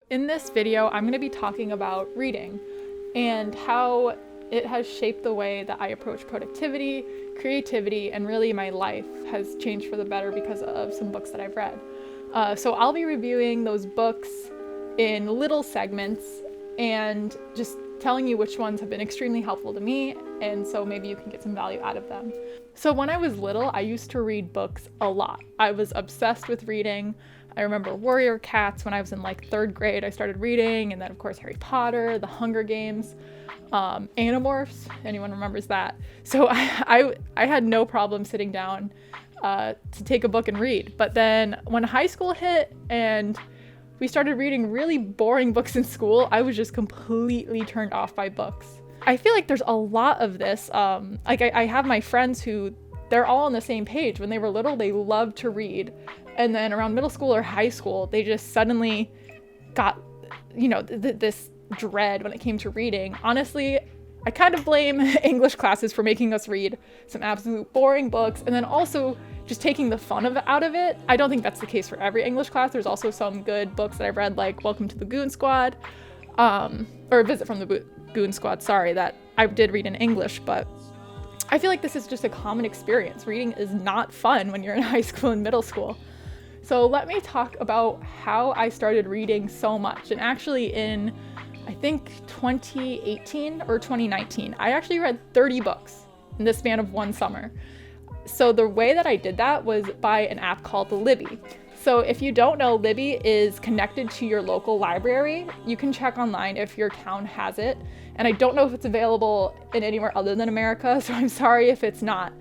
In this video, I'm going to be talking about reading and how it has shaped the way that I approach productivity, creativity, and really my life has changed for the better because of some books that I've read. So I'll be reviewing those books in little segments and just telling you which ones have been extremely helpful to me, and so maybe you can get some value out of them. So when I was little, I used to read books a lot. I was obsessed with reading. I remember Warrior Cats when I was in like 3rd grade. I started reading, and then of course Harry Potter, The Hunger Games, Animorphs. Anyone remembers that? So I had no problem sitting down to take a book and read. But then when high school hit and we started reading really boring books in school, I was just completely turned off by books. I feel like there's a lot of this. I have my friends who, they're all on the same page. When they were little, they loved to read. And then around middle school or high school, they just suddenly got, this dread when it came to reading. Honestly, I kind of blame English classes for making us read some absolute boring books and then also just taking the fun out of it. I don't think that's the case for every English class. There's also some good books that I've read, like Welcome to the Goon Squad, or Visit from the Goon Squad, that I did read in English, but I feel like this is just a common experience. Reading is not fun when you're in high school and middle school. So let me talk about how I started reading so much. And actually in, I think 2018 or 2019, I actually read 30 books in the span of one summer. So the way that I did that was by an app called Libby. So if you don't know, Libby is connected to your local library. You can check online if your town has it. And I don't know if it's available in anywhere other than America, so I'm sorry if it's not.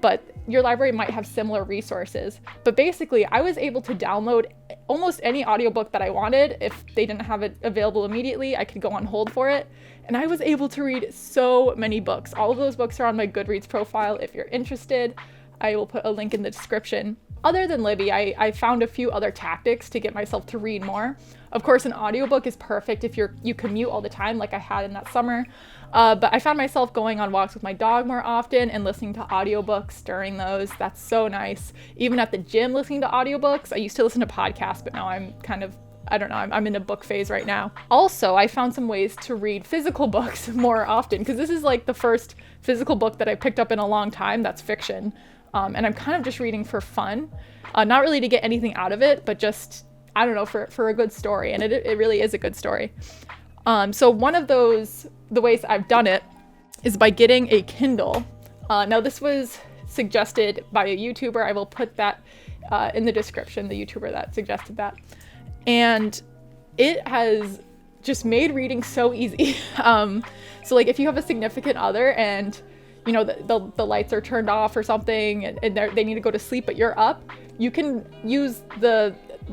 But your library might have similar resources. But basically, I was able to download almost any audiobook that I wanted. If they didn't have it available immediately, I could go on hold for it. And I was able to read so many books. All of those books are on my Goodreads profile. If you're interested, I will put a link in the description. Other than Libby, I found a few other tactics to get myself to read more. Of course, an audiobook is perfect if you commute all the time like I had in that summer. But I found myself going on walks with my dog more often and listening to audiobooks during those. That's so nice. Even at the gym, listening to audiobooks. I used to listen to podcasts, but now I'm kind of, I'm in a book phase right now. Also, I found some ways to read physical books more often, because this is like the first physical book that I picked up in a long time that's fiction. And I'm kind of just reading for fun, not really to get anything out of it, but just, for a good story. And it really is a good story. So one of the ways I've done it is by getting a Kindle. Now this was suggested by a YouTuber. I will put that in the description, the YouTuber that suggested that. And it has just made reading so easy. So like if you have a significant other and the lights are turned off or something and they need to go to sleep, but you're up, you can use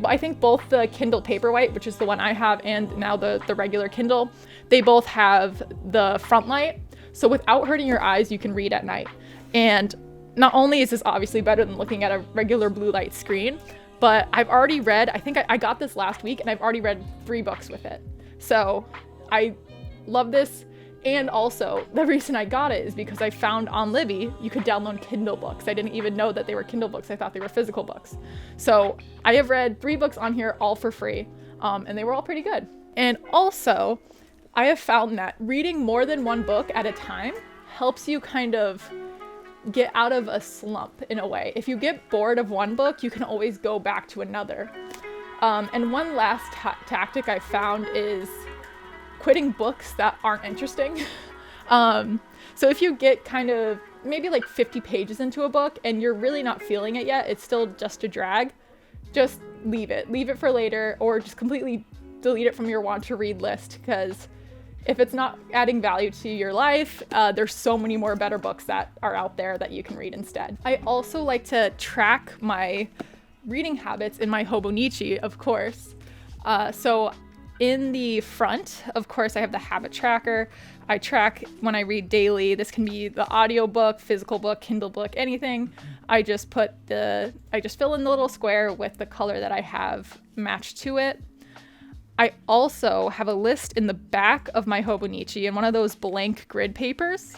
I think both the Kindle Paperwhite, which is the one I have, and now the regular Kindle, they both have the front light. So without hurting your eyes, you can read at night. And not only is this obviously better than looking at a regular blue light screen, but I've already read, I think I got this last week, and I've already read 3 books with it. So I love this. And also, the reason I got it is because I found on Libby, you could download Kindle books. I didn't even know that they were Kindle books. I thought they were physical books. So I have read 3 books on here, all for free, and they were all pretty good. And also, I have found that reading more than one book at a time helps you kind of get out of a slump in a way. If you get bored of one book, you can always go back to another. And one last tactic I found is quitting books that aren't interesting. So if you get kind of maybe like 50 pages into a book and you're really not feeling it yet, it's still just a drag, just leave it for later, or just completely delete it from your want to read list, because if it's not adding value to your life, there's so many more better books that are out there that you can read instead. I also like to track my reading habits in my Hobonichi, of course. So in the front, of course, I have the habit tracker. I track when I read daily. This can be the audiobook, physical book, Kindle book, anything. I just fill in the little square with the color that I have matched to it. I also have a list in the back of my Hobonichi in one of those blank grid papers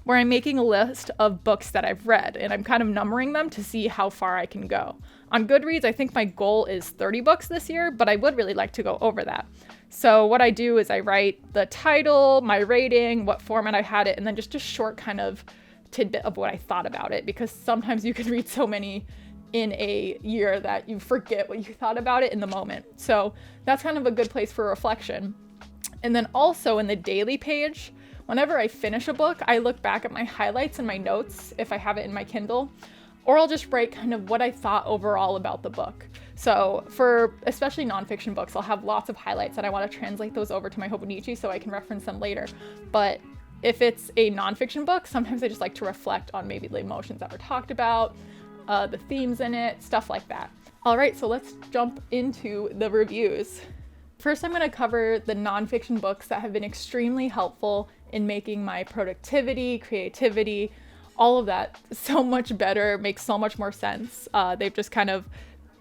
where I'm making a list of books that I've read, and I'm kind of numbering them to see how far I can go. On Goodreads, I think my goal is 30 books this year, but I would really like to go over that. So what I do is I write the title, my rating, what format I had it, and then just a short kind of tidbit of what I thought about it, because sometimes you can read so many in a year that you forget what you thought about it in the moment. So that's kind of a good place for reflection. And then also in the daily page, whenever I finish a book, I look back at my highlights and my notes if I have it in my Kindle, or I'll just write kind of what I thought overall about the book. So for especially nonfiction books, I'll have lots of highlights and I want to translate those over to my Hobonichi so I can reference them later. But if it's a nonfiction book, sometimes I just like to reflect on maybe the emotions that were talked about, the themes in it, stuff like that. All right, so let's jump into the reviews. First, I'm going to cover the nonfiction books that have been extremely helpful in making my productivity, creativity, all of that so much better, makes so much more sense. They've just kind of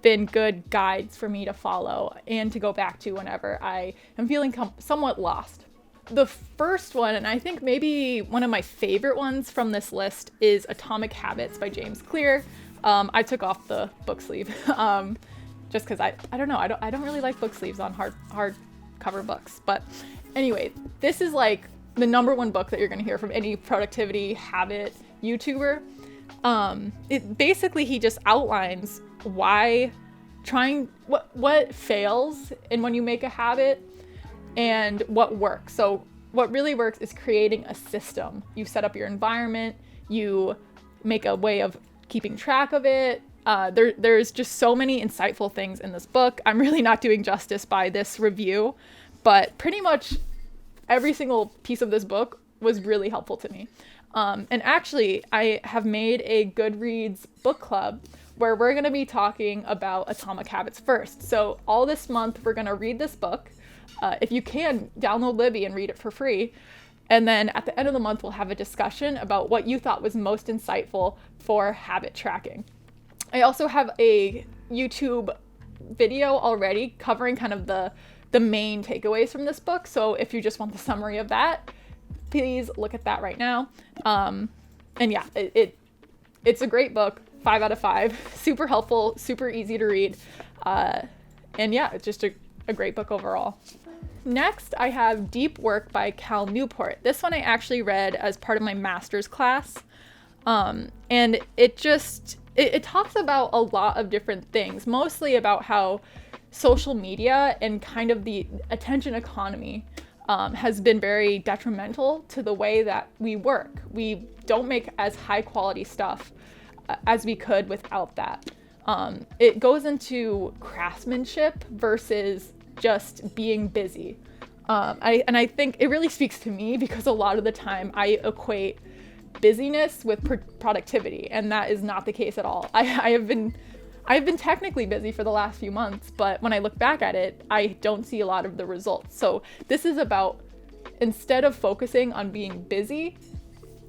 been good guides for me to follow and to go back to whenever I am feeling somewhat lost. The first one, and I think maybe one of my favorite ones from this list, is Atomic Habits by James Clear. I took off the book sleeve just because I don't know, I don't really like book sleeves on hardcover books. But anyway, this is like the number one book that you're going to hear from any productivity habit YouTuber. He just outlines what fails and when you make a habit and what works. So what really works is creating a system. You set up your environment, you make a way of keeping track of it. There's just so many insightful things in this book. I'm really not doing justice by this review, but pretty much every single piece of this book was really helpful to me. And actually, I have made a Goodreads book club where we're going to be talking about Atomic Habits first. So all this month, we're going to read this book. If you can, download Libby and read it for free. And then at the end of the month, we'll have a discussion about what you thought was most insightful for habit tracking. I also have a YouTube video already covering kind of the main takeaways from this book. So if you just want the summary of that, please look at that right now. And yeah, it's a great book, 5 out of 5, super helpful, super easy to read. And yeah, it's just a great book overall. Next, I have Deep Work by Cal Newport. This one I actually read as part of my master's class. And it talks about a lot of different things, mostly about how social media and kind of the attention economy has been very detrimental to the way that we work. We don't make as high quality stuff as we could without that. It goes into craftsmanship versus just being busy. I think it really speaks to me because a lot of the time I equate busyness with productivity, and that is not the case at all. I've been technically busy for the last few months, but when I look back at it, I don't see a lot of the results. So this is about, instead of focusing on being busy,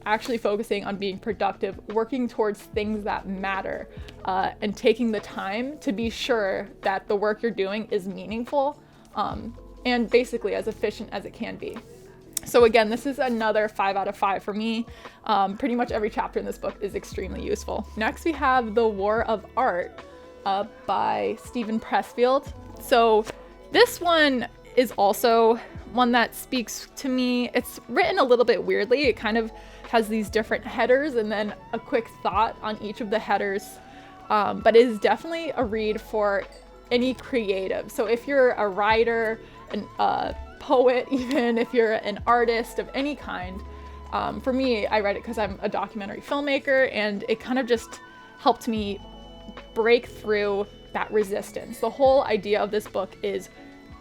actually focusing on being productive, working towards things that matter, and taking the time to be sure that the work you're doing is meaningful, and basically as efficient as it can be. So again, this is another 5 out of 5 for me. Pretty much every chapter in this book is extremely useful. Next, we have The War of Art by Steven Pressfield. So this one is also one that speaks to me. It's written a little bit weirdly. It kind of has these different headers and then a quick thought on each of the headers. But it is definitely a read for any creative. So if you're a writer, a poet, even if you're an artist of any kind, for me, I read it because I'm a documentary filmmaker, and it kind of just helped me break through that resistance. The whole idea of this book is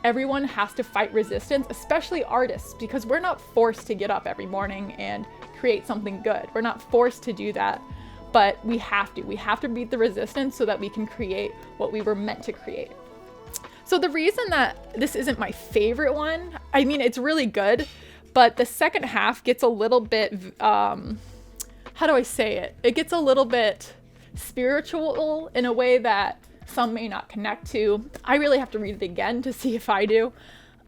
everyone has to fight resistance, especially artists, because we're not forced to get up every morning and create something good. We're not forced to do that, but we have to beat the resistance so that we can create what we were meant to create. So the reason that this isn't my favorite one, I mean, it's really good, but the second half gets a little bit, how do I say it? It gets a little bit spiritual in a way that some may not connect to. I really have to read it again to see if I do.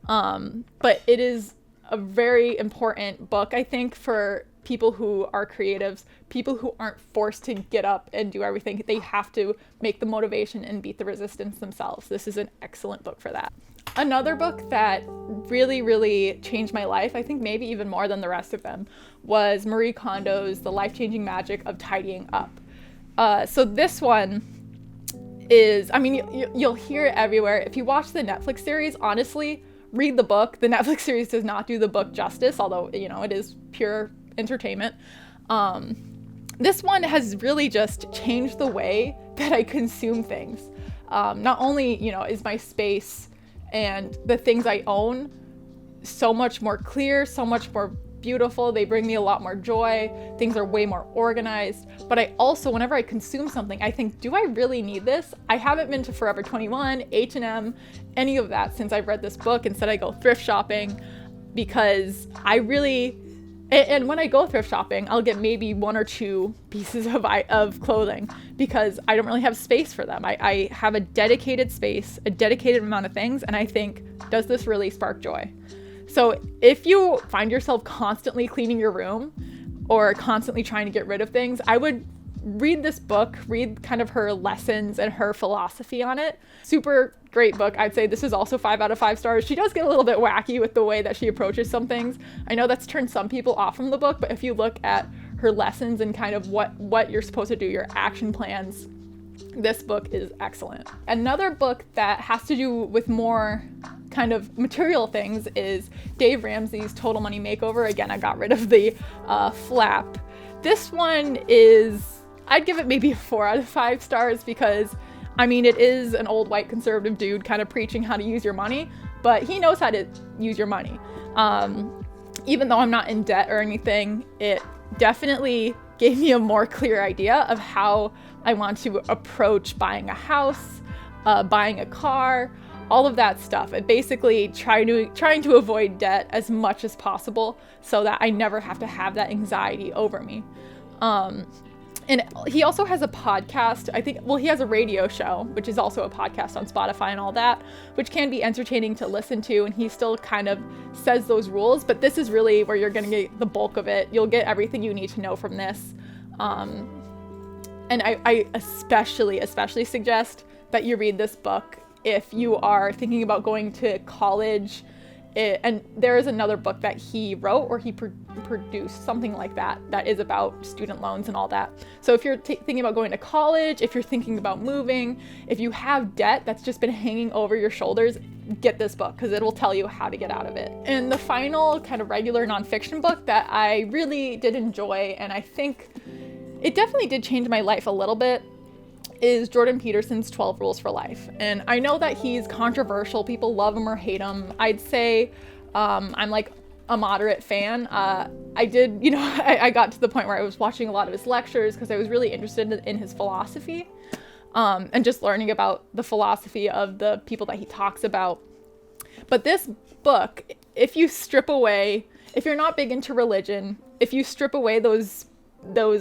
But it is a very important book, I think, for people who are creatives, people who aren't forced to get up and do everything. They have to make the motivation and beat the resistance themselves. This is an excellent book for that. Another book that really, really changed my life, I think maybe even more than the rest of them, was Marie Kondo's The Life-Changing Magic of Tidying Up. So this one is, I mean, you'll hear it everywhere. If you watch the Netflix series, honestly, read the book. The Netflix series does not do the book justice, although, it is pure entertainment. This one has really just changed the way that I consume things. Not only, is my space and the things I own so much more clear, so much more beautiful. They bring me a lot more joy. Things are way more organized. But I also, whenever I consume something, I think, do I really need this? I haven't been to Forever 21, H&M, any of that since I've read this book. Instead, I go thrift shopping because I really, and when I go thrift shopping, I'll get maybe 1 or 2 pieces of clothing because I don't really have space for them. I have a dedicated space, a dedicated amount of things, and I think, does this really spark joy? So if you find yourself constantly cleaning your room or constantly trying to get rid of things, I would read this book, read kind of her lessons and her philosophy on it. Super great book. I'd say this is also 5 out of 5 stars. She does get a little bit wacky with the way that she approaches some things. I know that's turned some people off from the book, but if you look at her lessons and kind of what you're supposed to do, your action plans, this book is excellent. Another book that has to do with more kind of material things is Dave Ramsey's Total Money Makeover. Again, I got rid of the flap. This one is, I'd give it maybe a 4 out of 5 stars because, it is an old white conservative dude kind of preaching how to use your money, but he knows how to use your money. Even though I'm not in debt or anything, it definitely gave me a more clear idea of how I want to approach buying a house, buying a car, all of that stuff. And basically trying to avoid debt as much as possible so that I never have to have that anxiety over me. And he also has a podcast, he has a radio show, which is also a podcast on Spotify and all that, which can be entertaining to listen to. And he still kind of says those rules, but this is really where you're going to get the bulk of it. You'll get everything you need to know from this. And I especially suggest that you read this book if you are thinking about going to college. And there is another book that he wrote or he produced, something like that is about student loans and all that. So if you're thinking about going to college, if you're thinking about moving, if you have debt that's just been hanging over your shoulders, get this book because it will tell you how to get out of it. And the final kind of regular nonfiction book that I really did enjoy, and I think it definitely did change my life a little bit, is Jordan Peterson's 12 Rules for Life. And I know that he's controversial. People love him or hate him. I'd say I'm like a moderate fan. I got to the point where I was watching a lot of his lectures because I was really interested in his philosophy and just learning about the philosophy of the people that he talks about. But this book, if you're not big into religion, if you strip away those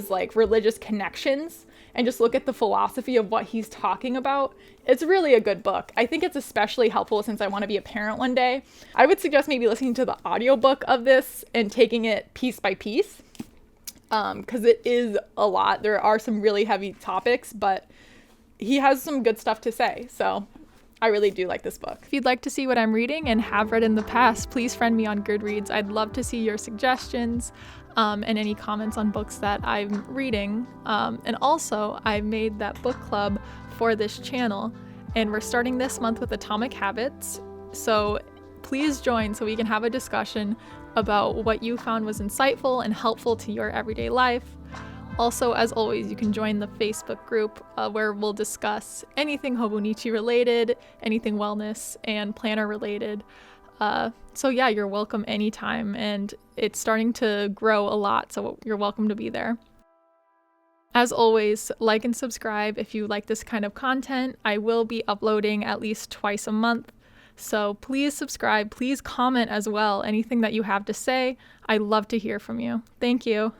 like religious connections and just look at the philosophy of what he's talking about, it's really a good book. I think it's especially helpful since I want to be a parent one day. I would suggest maybe listening to the audiobook of this and taking it piece by piece, because it is a lot. There are some really heavy topics, but he has some good stuff to say. So I really do like this book. If you'd like to see what I'm reading and have read in the past, please friend me on Goodreads. I'd love to see your suggestions. And any comments on books that I'm reading. And also, I made that book club for this channel, and we're starting this month with Atomic Habits. So please join so we can have a discussion about what you found was insightful and helpful to your everyday life. Also, as always, you can join the Facebook group where we'll discuss anything Hobonichi related, anything wellness and planner related. So yeah, you're welcome anytime, and it's starting to grow a lot, so you're welcome to be there. As always, like and subscribe if you like this kind of content. I will be uploading at least twice a month, so please subscribe, please comment as well, anything that you have to say. I love to hear from you. Thank you.